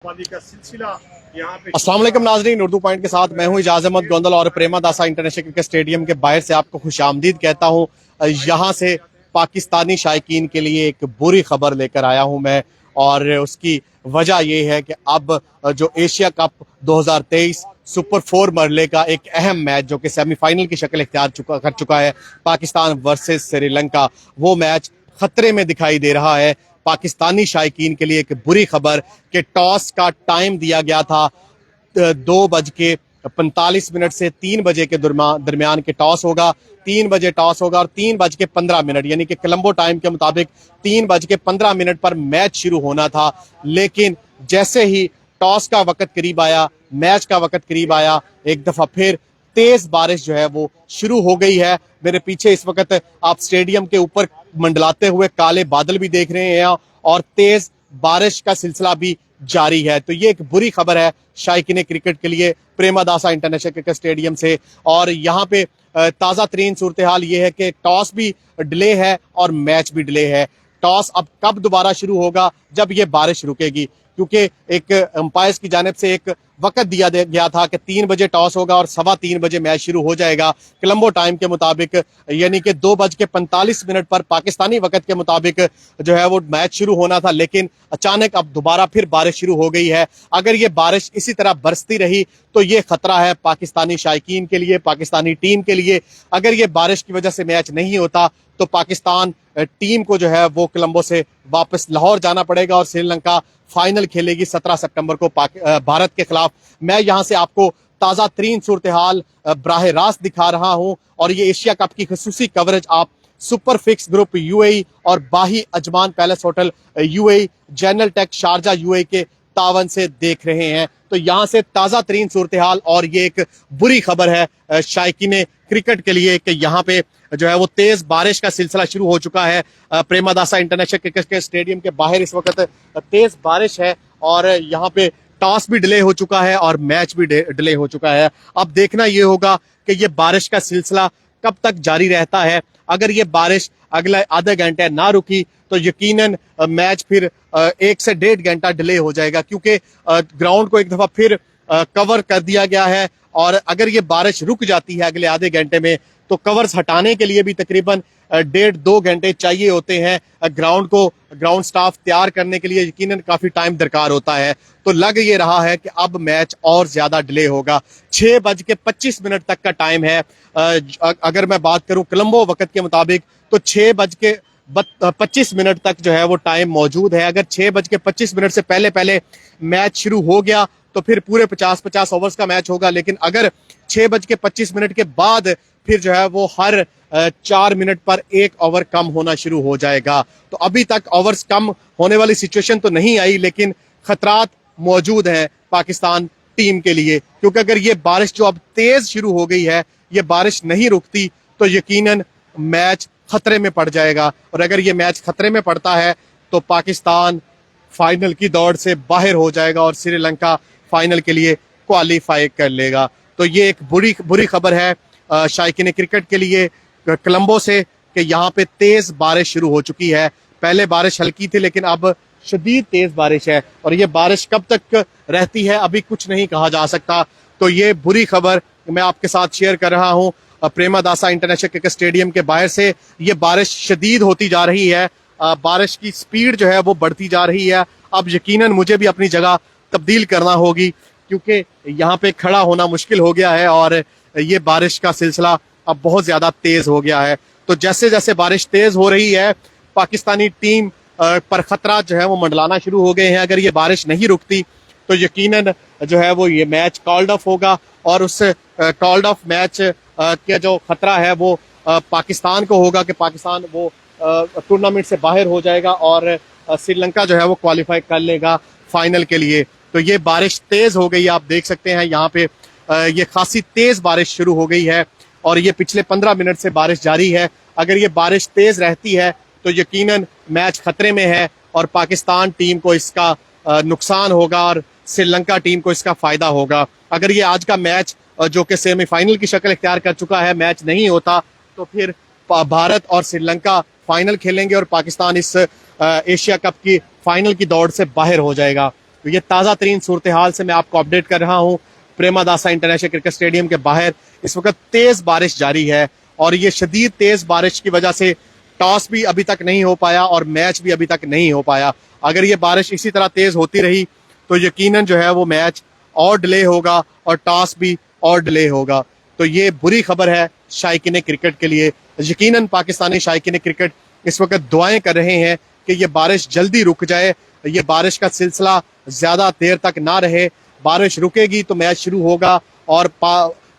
का सिलसिला यहाँ पे। अस्सलाम वालेकुम नाज़रीन, उर्दू पॉइंट के साथ मैं हूं इजाज़ अहमद गोंदल और प्रेमदासा इंटरनेशनल क्रिकेट स्टेडियम के बाहर से आपको खुशामदीद कहता हूं। यहां से पाकिस्तानी शायकीन के लिए एक बुरी खबर लेकर आया हूं मैं, और उसकी वजह यह है कि अब जो एशिया कप 2023 सुपर 4 मरले का एक अहम मैच जो कि सेमीफाइनल की शक्ल इख्तियार कर चुका है, पाकिस्तान वर्सेस श्रीलंका, वो मैच खतरे में दिखाई दे रहा है। पाकिस्तानी शायकीन के लिए एक बुरी खबर कि टॉस का टाइम दिया गया था 2:45 से 3 बजे के दरमियान के टॉस होगा। 3 बजे टॉस होगा और 3:15 यानी कि कोलंबो टाइम के मुताबिक 3:15 पर मैच शुरू होना था। लेकिन जैसे ही टॉस का वक्त करीब आया, मैच का वक्त करीब आया, एक दफा फिर तेज बारिश जो है वो शुरू हो गई है। मेरे पीछे इस वक्त आप स्टेडियम के ऊपर मंडलाते हुए काले बादल भी देख रहे हैं और तेज बारिश का सिलसिला भी जारी है। तो ये एक बुरी खबर है शायकीन क्रिकेट के लिए प्रेमदासा इंटरनेशनल क्रिकेट स्टेडियम से। और यहाँ पे ताज़ा तरीन सूरत हाल ये है कि टॉस भी डिले है और मैच भी डिले है। टॉस अब कब दोबारा शुरू होगा? जब ये बारिश रुकेगी, क्योंकि एक अंपायर्स की जानिब से एक वक्त दिया गया था कि 3 बजे टॉस होगा और 3:15 बजे मैच शुरू हो जाएगा कोलंबो टाइम के मुताबिक, यानी कि 2:45 पर पाकिस्तानी वक्त के मुताबिक जो है वो मैच शुरू होना था। लेकिन अचानक अब दोबारा फिर बारिश शुरू हो गई है। अगर ये बारिश इसी तरह बरसती रही तो ये खतरा है पाकिस्तानी शायकीन के लिए, पाकिस्तानी टीम के लिए। अगर ये बारिश की वजह से मैच नहीं होता तो पाकिस्तान टीम को जो है वो कोलंबो से वापस लाहौर जाना पड़ेगा और श्रीलंका फाइनल खेलेगी 17 सितंबर को भारत के खिलाफ। मैं यहां से आपको ताजा तरीन सूरत हाल बराह रास्त दिखा रहा हूं और ये एशिया कप की खसूसी कवरेज आप सुपर फिक्स ग्रुप यूएई और बाही Ajman palace hotel UAE, general tech Sharjah UAE के तावन से देख रहे हैं। तो यहां से ताजा तरीन सूरत हाल, और ये एक बुरी खबर है शायकीन क्रिकेट के लिए कि यहाँ पे जो है वो तेज बारिश का सिलसिला शुरू हो चुका है। प्रेमदासा इंटरनेशनल क्रिकेट के स्टेडियम के बाहर इस वक्त तेज बारिश है और यहाँ पे टॉस भी डिले हो चुका है और मैच भी डिले हो चुका है। अब देखना ये होगा कि ये बारिश का सिलसिला कब तक जारी रहता है। अगर ये बारिश अगले आधे घंटे ना रुकी तो यकीनन मैच फिर 1 से 1.5 घंटा डिले हो जाएगा, क्योंकि ग्राउंड को एक दफा फिर कवर कर दिया गया है। और अगर ये बारिश रुक जाती है अगले आधे घंटे में तो कवर्स हटाने के लिए भी तकरीबन 1.5-2 घंटे चाहिए होते हैं। ग्राउंड स्टाफ तैयार करने के लिए यकीनन काफी टाइम दरकार होता है। तो लग ये रहा है कि अब मैच और ज्यादा डिले होगा। 6:25 तक का टाइम है। अगर मैं बात करूं कोलंबो वक्त के मुताबिक तो 6:25 तक जो है वो टाइम मौजूद है। अगर 6:25 से पहले पहले मैच शुरू हो गया तो फिर पूरे 50-50 ओवर्स का मैच होगा। लेकिन अगर 6:25 के बाद फिर जो है वो हर 4 मिनट पर 1 ओवर कम होना शुरू हो जाएगा। तो अभी तक ओवर्स कम होने वाली सिचुएशन तो नहीं आई, लेकिन खतरात मौजूद हैं पाकिस्तान टीम के लिए, क्योंकि अगर ये बारिश जो अब तेज शुरू हो गई है, ये बारिश नहीं रुकती तो यकीनन मैच खतरे में पड़ जाएगा। और अगर ये मैच खतरे में पड़ता है तो पाकिस्तान फाइनल की दौड़ से बाहर हो जाएगा और श्रीलंका फाइनल के लिए क्वालिफाई कर लेगा। तो ये एक बुरी खबर है शायकीन क्रिकेट के लिए कोलंबो से कि यहाँ पे तेज बारिश शुरू हो चुकी है। पहले बारिश हल्की थी लेकिन अब शदीद तेज बारिश है और ये बारिश कब तक रहती है अभी कुछ नहीं कहा जा सकता। तो ये बुरी खबर मैं आपके साथ शेयर कर रहा हूँ प्रेमदासा इंटरनेशनल क्रिकेट स्टेडियम के बाहर से। ये बारिश शदीद होती जा रही है, बारिश की स्पीड जो है वो बढ़ती जा रही है। अब यकीनन मुझे भी अपनी जगह तब्दील करना होगी, क्योंकि यहाँ पे खड़ा होना मुश्किल हो गया है और ये बारिश का सिलसिला अब बहुत ज्यादा तेज हो गया है। तो जैसे जैसे बारिश तेज हो रही है पाकिस्तानी टीम पर खतरा जो है वो मंडलाना शुरू हो गए हैं। अगर ये बारिश नहीं रुकती तो यकीनन जो है वो ये मैच कॉल्ड ऑफ होगा और उस कॉल्ड ऑफ मैच का जो खतरा है वो पाकिस्तान को होगा कि पाकिस्तान वो टूर्नामेंट से बाहर हो जाएगा और श्रीलंका जो है वो क्वालिफाई कर लेगा फाइनल के लिए। तो ये बारिश तेज हो गई, आप देख सकते हैं यहाँ पे ये खासी तेज बारिश शुरू हो गई है और ये पिछले 15 मिनट से बारिश जारी है। अगर ये बारिश तेज रहती है तो यकीनन मैच खतरे में है और पाकिस्तान टीम को इसका नुकसान होगा और श्रीलंका टीम को इसका फायदा होगा। अगर ये आज का मैच जो कि सेमीफाइनल की शक्ल इख्तियार कर चुका है मैच नहीं होता तो फिर भारत और श्रीलंका फाइनल खेलेंगे और पाकिस्तान इस एशिया कप की फाइनल की दौड़ से बाहर हो जाएगा। तो ये ताज़ा तरीन सूरत हाल से मैं आपको अपडेट कर रहा हूँ। प्रेमादासा इंटरनेशनल क्रिकेट स्टेडियम के बाहर इस वक्त तेज बारिश जारी है और ये शदीद तेज बारिश की वजह से टॉस भी अभी तक नहीं हो पाया और मैच भी अभी तक नहीं हो पाया। अगर ये बारिश इसी तरह तेज होती रही तो यकीनन जो है वो मैच और डिले होगा और टॉस भी और डिले होगा। तो ये बुरी खबर है शायकीन क्रिकेट के लिए। यकीनन पाकिस्तानी शायकीन क्रिकेट इस वक्त दुआएं कर रहे हैं कि ये बारिश जल्दी रुक जाए, ये बारिश का सिलसिला ज्यादा देर तक ना रहे। बारिश रुकेगी तो मैच शुरू होगा और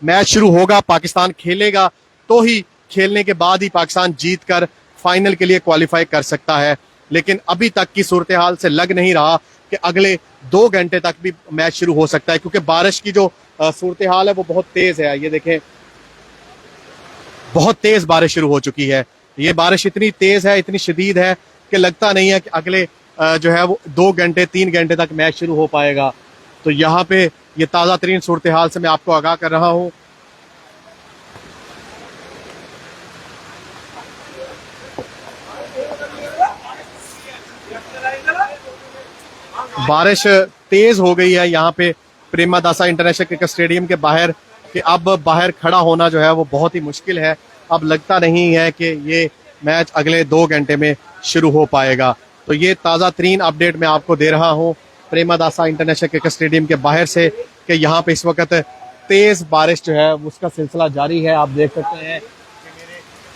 मैच शुरू होगा, पाकिस्तान खेलेगा तो ही खेलने के बाद ही पाकिस्तान जीत कर फाइनल के लिए क्वालिफाई कर सकता है। लेकिन अभी तक की सूरत हाल से लग नहीं रहा कि अगले 2 घंटे तक भी मैच शुरू हो सकता है, क्योंकि बारिश की जो सूरत हाल है वो बहुत तेज है। ये देखें, बहुत तेज बारिश शुरू हो चुकी है। ये बारिश इतनी तेज है, इतनी शदीद है कि लगता नहीं है कि अगले जो है वो 2 घंटे 3 घंटे तक मैच शुरू हो पाएगा। तो यहाँ पे ये ताज़ा तरीन सूरत हाल से मैं आपको आगाह कर रहा हूँ। बारिश तेज हो गई है यहाँ पे प्रेमादासा इंटरनेशनल क्रिकेट स्टेडियम के बाहर, कि अब बाहर खड़ा होना जो है वो बहुत ही मुश्किल है। अब लगता नहीं है कि ये मैच अगले 2 घंटे में शुरू हो पाएगा। तो ये ताज़ा तरीन अपडेट मैं आपको दे रहा हूँ प्रेमादासा इंटरनेशनल क्रिकेट स्टेडियम के बाहर से, कि यहाँ पे इस वक्त तेज बारिश जो है उसका सिलसिला जारी है। आप देख सकते हैं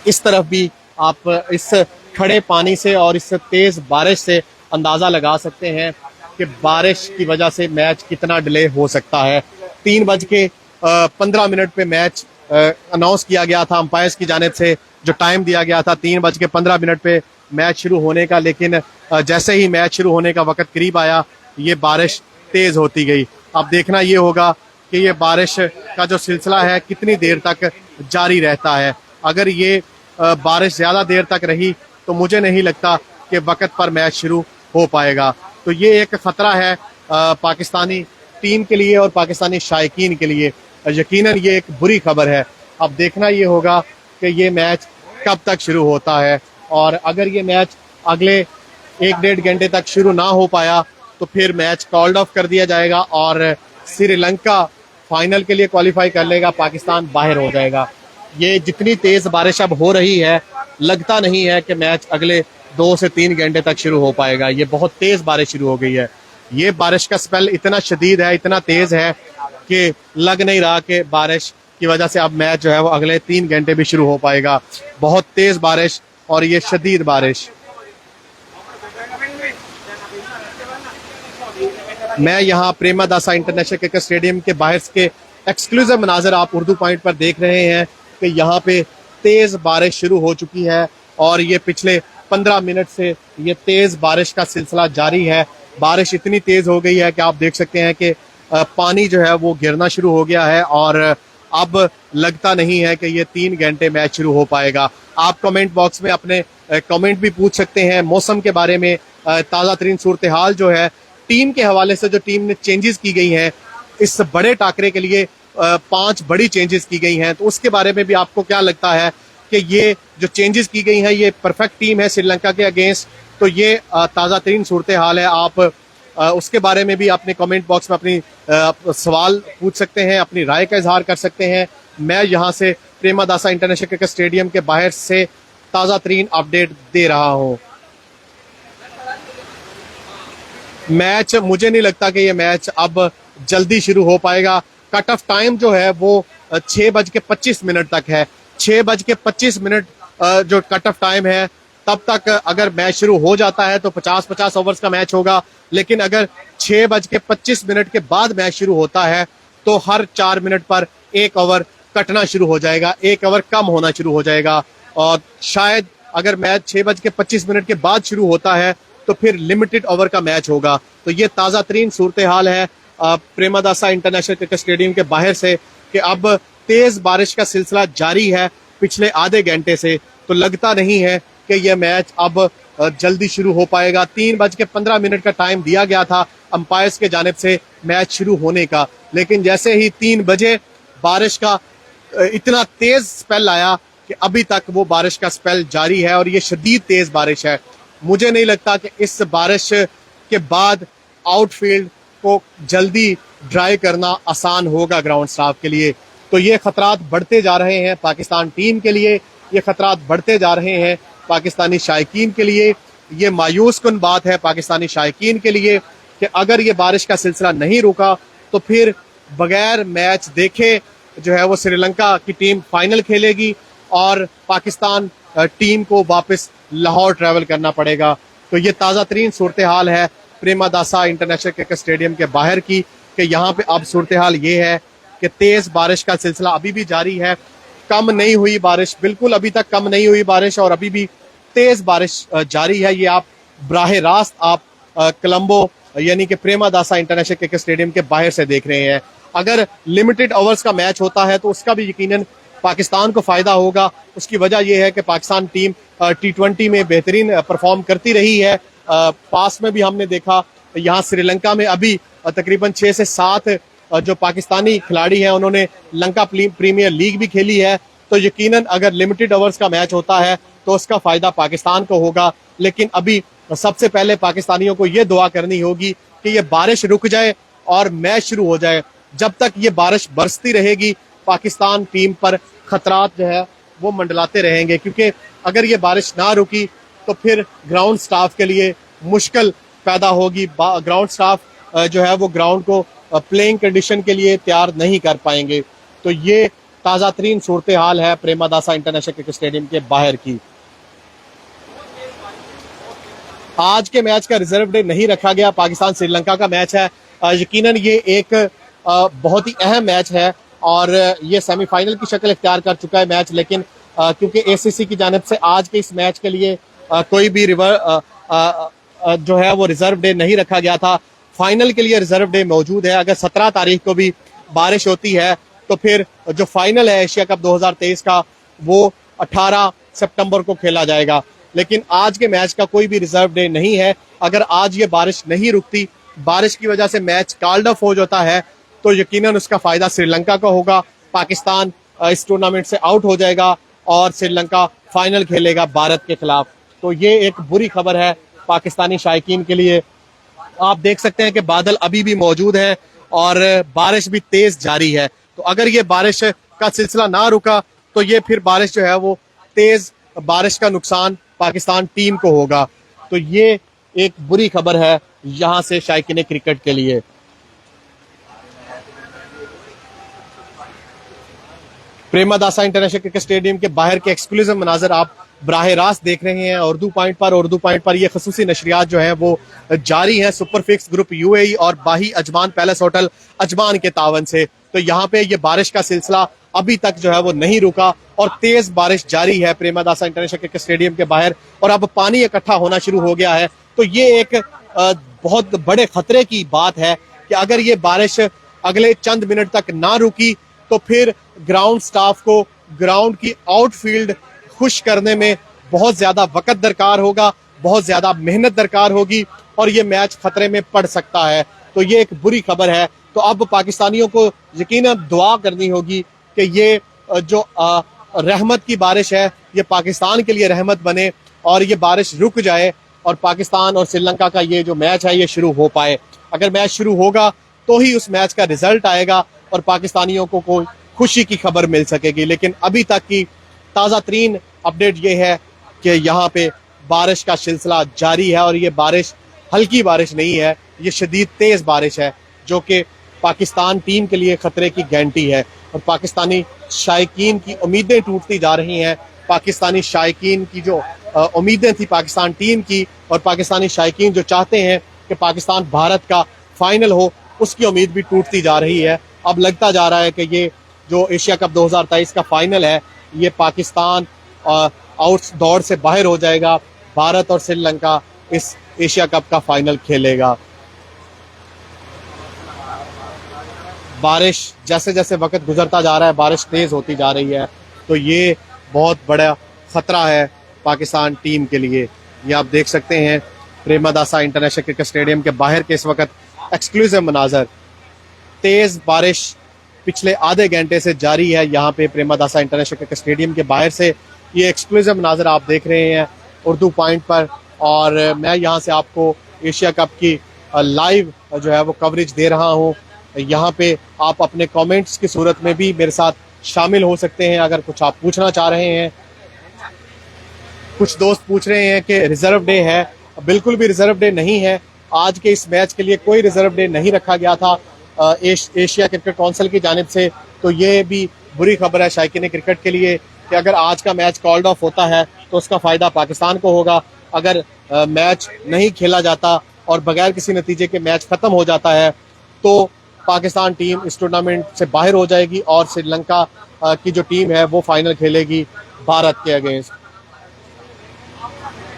इस तरफ भी आप इस खड़े पानी से और इस तेज बारिश से अंदाजा लगा सकते हैं कि बारिश की वजह से मैच कितना डिले हो सकता है। 3:15 पे मैच अनाउंस किया गया था अंपायर्स की जानिब से, जो टाइम दिया गया था 3:15 पे मैच शुरू होने का। लेकिन जैसे ही मैच शुरू होने का वक्त करीब आया, ये बारिश तेज होती गई। अब देखना ये होगा कि ये बारिश का जो सिलसिला है कितनी देर तक जारी रहता है। अगर ये बारिश ज़्यादा देर तक रही तो मुझे नहीं लगता कि वक्त पर मैच शुरू हो पाएगा। तो ये एक ख़तरा है पाकिस्तानी टीम के लिए और पाकिस्तानी शायकीन के लिए। यकीनन ये एक बुरी खबर है। अब देखना ये होगा कि ये मैच कब तक शुरू होता है, और अगर ये मैच अगले 1-1.5 घंटे तक शुरू ना हो पाया तो फिर मैच कॉल्ड ऑफ कर दिया जाएगा और श्रीलंका फाइनल के लिए क्वालिफाई कर लेगा, पाकिस्तान बाहर हो जाएगा। ये जितनी तेज बारिश अब हो रही है, लगता नहीं है कि मैच अगले 2 से 3 घंटे तक शुरू हो पाएगा। ये बहुत तेज बारिश शुरू हो गई है। ये बारिश का स्पेल इतना शदीद है, इतना तेज है कि लग नहीं रहा कि बारिश की वजह से अब मैच जो है वो अगले 3 घंटे भी शुरू हो पाएगा। बहुत तेज बारिश और ये शदीद बारिश। मैं यहाँ प्रेमादासा इंटरनेशनल क्रिकेट स्टेडियम के बाहर के एक्सक्लूसिव मनाजर आप उर्दू पॉइंट पर देख रहे हैं कि यहाँ पे तेज बारिश शुरू हो चुकी है और ये पिछले 15 मिनट से ये तेज बारिश का सिलसिला जारी है। बारिश इतनी तेज हो गई है कि आप देख सकते हैं कि पानी जो है वो गिरना शुरू हो गया है और अब लगता नहीं है कि ये 3 घंटे मैच शुरू हो पाएगा। आप कमेंट बॉक्स में अपने कमेंट भी पूछ सकते हैं मौसम के बारे में, ताज़ा तरीन सूरत हाल जो है टीम के हवाले से, जो टीम ने चेंजेस की गई हैं इस बड़े टाकरे के लिए 5 बड़ी चेंजेस की गई हैं, तो उसके बारे में भी आपको क्या लगता है कि ये जो चेंजेस की गई हैं ये परफेक्ट टीम है श्रीलंका के अगेंस्ट? तो ये ताज़ा तरीन सूरत हाल है। आप उसके बारे में भी अपने कमेंट बॉक्स में अपनी सवाल पूछ सकते हैं, अपनी राय का इजहार कर सकते हैं। मैं यहाँ से प्रेमादासा इंटरनेशनल क्रिकेट स्टेडियम के बाहर से ताज़ा तरीन अपडेट दे रहा हूँ। मैच, मुझे नहीं लगता कि ये मैच अब जल्दी शुरू हो पाएगा। कट ऑफ टाइम जो है वो 6:25 तक है। 6:25 जो कट ऑफ टाइम है, तब तक अगर मैच शुरू हो जाता है तो 50-50 ओवर्स का मैच होगा। लेकिन अगर 6:25 के बाद मैच शुरू होता है तो हर 4 मिनट पर 1 ओवर कटना शुरू हो जाएगा, 1 ओवर कम होना शुरू हो जाएगा। और शायद अगर मैच 6:25 के बाद शुरू होता है तो फिर लिमिटेड ओवर का मैच होगा। तो ये ताज़ा तरीन सूरत हाल है प्रेमादासा इंटरनेशनल क्रिकेट स्टेडियम के बाहर से, कि अब तेज बारिश का सिलसिला जारी है पिछले आधे घंटे से। तो लगता नहीं है कि यह मैच अब जल्दी शुरू हो पाएगा। 3:15 का टाइम दिया गया था अंपायर्स के जानिब से मैच शुरू होने का, लेकिन जैसे ही 3 बजे बारिश का इतना तेज स्पेल आया कि अभी तक वो बारिश का स्पेल जारी है और ये शदीद तेज बारिश है। मुझे नहीं लगता कि इस बारिश के बाद आउटफील्ड को जल्दी ड्राई करना आसान होगा ग्राउंड स्टाफ के लिए। तो ये खतरात बढ़ते जा रहे हैं पाकिस्तान टीम के लिए, ये खतरात बढ़ते जा रहे हैं पाकिस्तानी शायकीन के लिए। ये मायूस कुन बात है पाकिस्तानी शायकीन के लिए कि अगर ये बारिश का सिलसिला नहीं रुका तो फिर बगैर मैच देखे जो है वो श्रीलंका की टीम फाइनल खेलेगी और पाकिस्तान टीम को वापस लाहौर ट्रैवल करना पड़ेगा। तो ये ताज़ा तरीन सूरत हाल है प्रेमदासा इंटरनेशनल क्रिकेट स्टेडियम के बाहर की, कि यहाँ पे अब सूरत हाल ये है कि तेज़ बारिश का सिलसिला अभी भी जारी है, कम नहीं हुई बारिश, बिल्कुल अभी तक कम नहीं हुई बारिश और अभी भी तेज़ बारिश जारी है। ये आप बराह रास्त आप कोलंबो यानी कि प्रेमदासा इंटरनेशनल क्रिकेट स्टेडियम के बाहर से देख रहे हैं। अगर लिमिटेड ओवर्स का मैच होता है तो उसका भी यकीनन पाकिस्तान को फायदा होगा। उसकी वजह यह है कि पाकिस्तान टीम T20 में बेहतरीन परफॉर्म करती रही है। पास में भी हमने देखा, यहाँ श्रीलंका में अभी तकरीबन 6 से 7 जो पाकिस्तानी खिलाड़ी हैं उन्होंने लंका प्रीमियर लीग भी खेली है। तो यकीनन अगर लिमिटेड ओवर्स का मैच होता है तो उसका फायदा पाकिस्तान को होगा। लेकिन अभी सबसे पहले पाकिस्तानियों को ये दुआ करनी होगी कि ये बारिश रुक जाए और मैच शुरू हो जाए। जब तक ये बारिश बरसती रहेगी पाकिस्तान टीम पर खतरात जो है वो मंडलाते रहेंगे, क्योंकि अगर ये बारिश ना रुकी तो फिर ग्राउंड स्टाफ के लिए मुश्किल पैदा होगी। ग्राउंड स्टाफ जो है वो ग्राउंड को प्लेइंग कंडीशन के लिए तैयार नहीं कर पाएंगे। तो ये ताज़ा तरीन सूरत हाल है प्रेमदासा इंटरनेशनल क्रिकेट स्टेडियम के बाहर की। आज के मैच का रिजर्व डे नहीं रखा गया, पाकिस्तान श्रीलंका का मैच है। यकीनन ये एक बहुत ही अहम मैच है और ये सेमीफाइनल की शक्ल इख्तियार कर चुका है मैच। लेकिन क्योंकि ACC की जानिब से आज के इस मैच के लिए कोई भी जो है वो रिजर्व डे नहीं रखा गया था, फाइनल के लिए रिजर्व डे मौजूद है। अगर 17 तारीख को भी बारिश होती है तो फिर जो फाइनल है एशिया कप 2023 का वो 18 सितंबर को खेला जाएगा। लेकिन आज के मैच का कोई भी रिजर्व डे नहीं है। अगर आज ये बारिश नहीं रुकती, बारिश की वजह से मैच कॉल्ड ऑफ हो जाता है तो यकीनन उसका फायदा श्रीलंका का होगा। पाकिस्तान इस टूर्नामेंट से आउट हो जाएगा और श्रीलंका फाइनल खेलेगा भारत के खिलाफ। तो ये एक बुरी खबर है पाकिस्तानी शायकीन के लिए। आप देख सकते हैं कि बादल अभी भी मौजूद है और बारिश भी तेज जारी है। तो अगर ये बारिश का सिलसिला ना रुका तो ये फिर बारिश जो है वो तेज बारिश का नुकसान पाकिस्तान टीम को होगा। तो ये एक बुरी खबर है यहाँ से शायकीन क्रिकेट के लिए। प्रेमदासा इंटरनेशनल क्रिकेट स्टेडियम के बाहर के एक्सक्लूसिव मनाजर आप बराह रास्त देख रहे हैं उर्दू पॉइंट पर। उर्दू पॉइंट पर ये खसूसी नशरियात जो है वो जारी है सुपरफिक्स ग्रुप UAE और बाही अजमान पैलेस होटल अजमान के तावन से। तो यहाँ पे ये बारिश का सिलसिला अभी तक जो है वो नहीं रुका और तेज बारिश जारी है प्रेमदासा इंटरनेशनल क्रिकेट स्टेडियम के बाहर और अब पानी इकट्ठा होना शुरू हो गया है। तो ये एक बहुत बड़े खतरे की बात है कि अगर ये बारिश अगले चंद मिनट तक ना रुकी तो फिर ग्राउंड स्टाफ को ग्राउंड की आउटफील्ड खुश करने में बहुत ज्यादा वक्त दरकार होगा, बहुत ज्यादा मेहनत दरकार होगी और ये मैच खतरे में पड़ सकता है। तो ये एक बुरी खबर है। तो अब पाकिस्तानियों को यकीनन दुआ करनी होगी कि ये जो रहमत की बारिश है ये पाकिस्तान के लिए रहमत बने और ये बारिश रुक जाए और पाकिस्तान और श्रीलंका का ये जो मैच है ये शुरू हो पाए। अगर मैच शुरू होगा तो ही उस मैच का रिजल्ट आएगा और पाकिस्तानियों को कोई खुशी की खबर मिल सकेगी। लेकिन अभी तक की ताज़ा तरीन अपडेट ये है कि यहाँ पे बारिश का सिलसिला जारी है और ये बारिश हल्की बारिश नहीं है, ये शदीद तेज़ बारिश है जो कि पाकिस्तान टीम के लिए खतरे की गारंटी है। और पाकिस्तानी शायकीन की उम्मीदें टूटती जा रही हैं। पाकिस्तानी शायकीन की जो उम्मीदें थी पाकिस्तान टीम की और पाकिस्तानी शायकीन जो चाहते हैं कि पाकिस्तान भारत का फाइनल हो, उसकी उम्मीद भी टूटती जा रही है। अब लगता जा रहा है कि ये जो एशिया कप 2023 का फाइनल है ये पाकिस्तान आउट दौड़ से बाहर हो जाएगा, भारत और श्रीलंका इस एशिया कप का फाइनल खेलेगा। बारिश जैसे जैसे वक्त गुजरता जा रहा है बारिश तेज होती जा रही है, तो ये बहुत बड़ा खतरा है पाकिस्तान टीम के लिए। ये आप देख सकते हैं प्रेमदासा इंटरनेशनल क्रिकेट स्टेडियम के बाहर के इस वक्त एक्सक्लूसिव मनाजर। तेज बारिश पिछले आधे घंटे से जारी है यहाँ पे प्रेमदासा इंटरनेशनल क्रिकेट स्टेडियम के बाहर से। ये एक्सक्लूसिव मनाजर आप देख रहे हैं उर्दू पॉइंट पर और मैं यहाँ से आपको एशिया कप की लाइव जो है वो कवरेज दे रहा हूँ। यहाँ पे आप अपने कमेंट्स की सूरत में भी मेरे साथ शामिल हो सकते हैं अगर कुछ आप पूछना चाह रहे हैं। कुछ दोस्त पूछ रहे हैं कि रिजर्व डे है, बिल्कुल भी रिजर्व डे नहीं है। आज के इस मैच के लिए कोई रिजर्व डे नहीं रखा गया था एशिया क्रिकेट काउंसिल की जानिब से। तो ये भी बुरी खबर है शायकीन क्रिकेट के लिए कि अगर आज का मैच कॉल्ड ऑफ होता है तो उसका फ़ायदा पाकिस्तान को होगा। अगर मैच नहीं खेला जाता और बगैर किसी नतीजे के मैच ख़त्म हो जाता है तो पाकिस्तान टीम इस टूर्नामेंट से बाहर हो जाएगी और श्रीलंका की जो टीम है वो फाइनल खेलेगी भारत के अगेंस्ट।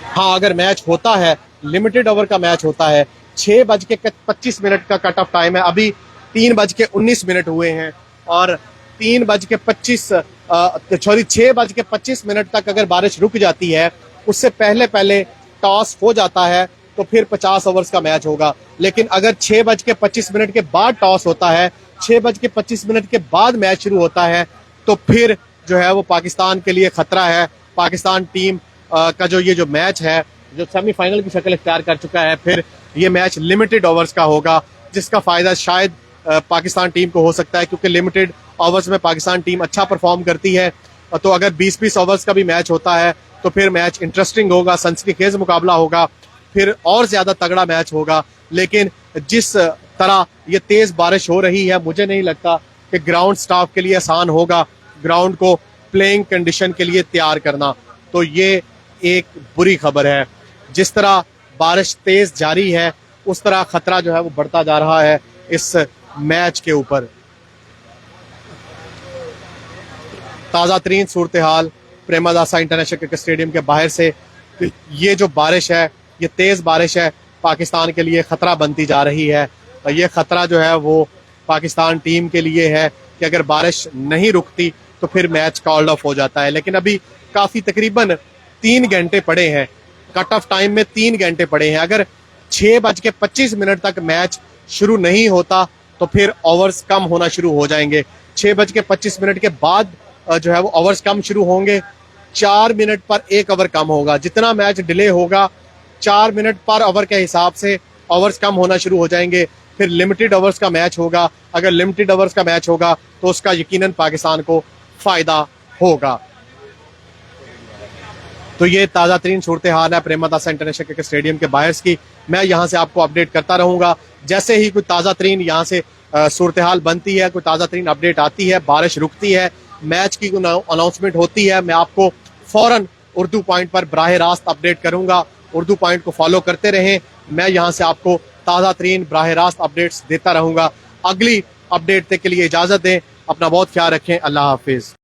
हाँ, अगर मैच होता है, लिमिटेड ओवर का मैच होता है, 6:25 का कट ऑफ टाइम है, अभी 3:19 हुए हैं और 6:25 तक अगर बारिश रुक जाती है, उससे पहले टॉस हो जाता है तो फिर 50 ओवर्स का मैच होगा। लेकिन अगर 6:25 के बाद टॉस होता है, 6:25 के बाद मैच शुरू होता है तो फिर जो है वो पाकिस्तान के लिए खतरा है। पाकिस्तान टीम का जो ये जो मैच है, जो सेमीफाइनल की शक्ल इख्तियार कर चुका है, फिर ये मैच लिमिटेड ओवर्स का होगा जिसका फायदा शायद पाकिस्तान टीम को हो सकता है क्योंकि लिमिटेड ओवर्स में पाकिस्तान टीम अच्छा परफॉर्म करती है। तो अगर 20-20 ओवर्स का भी मैच होता है तो फिर मैच इंटरेस्टिंग होगा, सनसनीखेज मुकाबला होगा, फिर और ज्यादा तगड़ा मैच होगा। लेकिन जिस तरह ये तेज बारिश हो रही है, मुझे नहीं लगता कि ग्राउंड स्टाफ के लिए आसान होगा ग्राउंड को प्लेइंग कंडीशन के लिए तैयार करना। तो ये एक बुरी खबर है। जिस तरह बारिश तेज जारी है उस तरह खतरा जो है वो बढ़ता जा रहा है इस मैच के ऊपर। ताज़ा तरीन सूरत हाल प्रेमदासा इंटरनेशनल क्रिकेट स्टेडियम के बाहर से, ये जो बारिश है, ये तेज बारिश है, पाकिस्तान के लिए खतरा बनती जा रही है। ये खतरा जो है वो पाकिस्तान टीम के लिए है कि अगर बारिश नहीं रुकती तो फिर मैच कॉल्ड ऑफ हो जाता है। लेकिन अभी काफी तकरीबन 3 घंटे पड़े हैं, कट ऑफ टाइम में 3 घंटे पड़े हैं। अगर 6:25 तक मैच शुरू नहीं होता तो फिर ओवर्स कम होना शुरू हो जाएंगे। 6:25 के बाद जो है वो ओवर्स कम शुरू होंगे। 4 मिनट पर 1 ओवर कम होगा। जितना मैच डिले होगा 4 मिनट पर ओवर के हिसाब से ओवर्स कम होना शुरू हो जाएंगे। फिर लिमिटेड ओवर्स का मैच होगा। अगर लिमिटेड ओवर्स का मैच होगा तो उसका यकीनन पाकिस्तान को फायदा होगा। तो ये ताज़ा तरीन सूरत हाल है प्रेमदासा इंटरनेशनल क्रिकेट स्टेडियम के बाहर की। मैं यहाँ से आपको अपडेट करता रहूंगा। जैसे ही कोई ताज़ा तरीन यहाँ से सूरत हाल बनती है, कोई ताज़ा तरीन अपडेट आती है, बारिश रुकती है, मैच की अनाउंसमेंट होती है, मैं आपको फौरन उर्दू पॉइंट पर बराह रास्त अपडेट करूंगा। उर्दू पॉइंट को फॉलो करते रहें। मैं यहाँ से आपको ताज़ा तरीन बराह रास्त अपडेट्स देता रहूंगा। अगली अपडेट के लिए इजाज़त दें। अपना बहुत ख्याल रखें। अल्लाह हाफिज़।